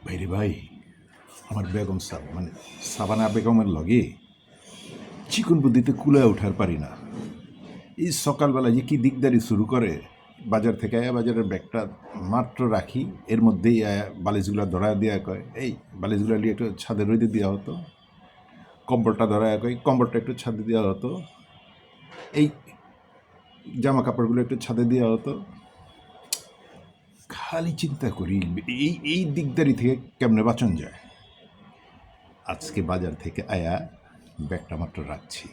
ভাইরে ভাই, আমার বেগম সাব মানে সাবানা বেগমের লগে চিকন বুদ্ধিতে কুলায় উঠার পারি না। এই সকালবেলা যে কি দিকদারি শুরু করে, বাজার থেকে আয়া বাজারের ব্যাগটা মাত্র রাখি, এর মধ্যেই আয়া বালিশগুলো ধরা দেওয়া কয় এই বালিশগুলো নিয়ে একটু ছাদে রইতে দেওয়া হতো, কম্বলটা ধরায় কয় কম্বলটা একটু ছাদে দেওয়া হতো, এই জামা কাপড়গুলো একটু ছাদে দেওয়া হতো। খালি চিন্তা করি এই এই দিকদারি থেকে কেমনে বাঁচন যায়। আজকে বাজার থেকে আয়া ব্যাগটা মাত্র রাখছি,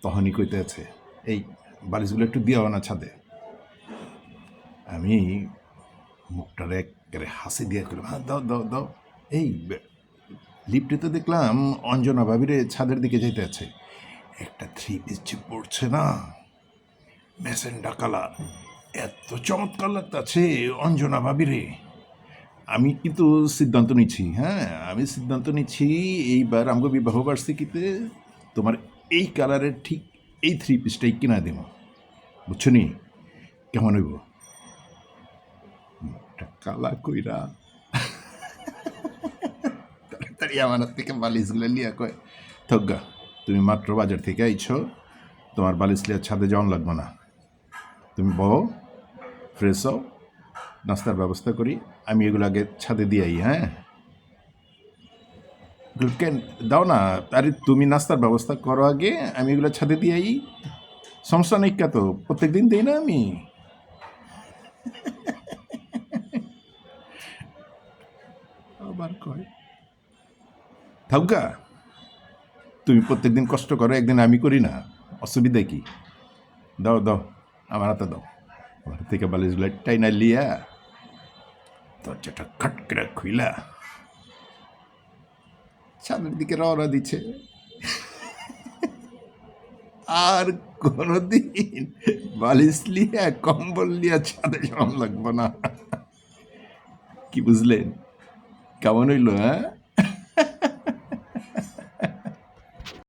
তখনই কইতেছে এই বালিশগুলো একটু দিয়াও না ছাদে। আমি মুখটারে একেবারে হাসি দিয়ে করলাম, হ্যাঁ দাও দাও দাও। এই লিফটে তো দেখলাম অঞ্জনা ভাবিরে ছাদের দিকে যেতে আছে, একটা থ্রি পিস যে পড়ছে না ম্যাসেন্ডা কালার, এত চমৎকার লাগতেছে অঞ্জনা ভাবিরে। আমি কিন্তু সিদ্ধান্ত নিচ্ছি, হ্যাঁ আমি সিদ্ধান্ত নিচ্ছি এইবার আমাকে বিবাহ বার্ষিকীতে তোমার এই কালারের ঠিক এই থ্রি পিসটাই কিনা দেব, বুঝছো নি? কেমন হইব? মুখটা কালা কইরা তাড়াতাড়ি আমার হাত থেকে বালিশগুলো লিয়া কয়, থজ্ঞা তুমি মাত্র বাজার থেকে আইছো, তোমার বালিশ লিয়া ছাদে যাওয়ান লাগবে না, তুমি বহো, ফ্রেশ হও, নাস্তার ব্যবস্থা করি, আমি এগুলো আগে ছাদে দিয়ে আই। হ্যাঁ কেন দাও না, আরে তুমি নাস্তার ব্যবস্থা করো আগে, আমি এগুলো ছাদে দিয়ে আই, সমস্যা নেই কা, তো প্রত্যেক দিন দিই না আমি। আবার কয় থাকা, তুমি প্রত্যেকদিন কষ্ট করো, একদিন আমি করি না, অসুবিধা কি? দাও দাও, আমার হাতে দাও। আমার হাত থেকে বালিশগুলো টাইনা লিয়া দরজাটা খট করে খুইলা ছাদের দিকে রওনা দিচ্ছে। আর কোনোদিন বালিশ লিয়া কম্বল লিয়া ছাদে যাওয়া লাগবো না। কি বুঝলেন? কেমন হইল? হ্যাঁ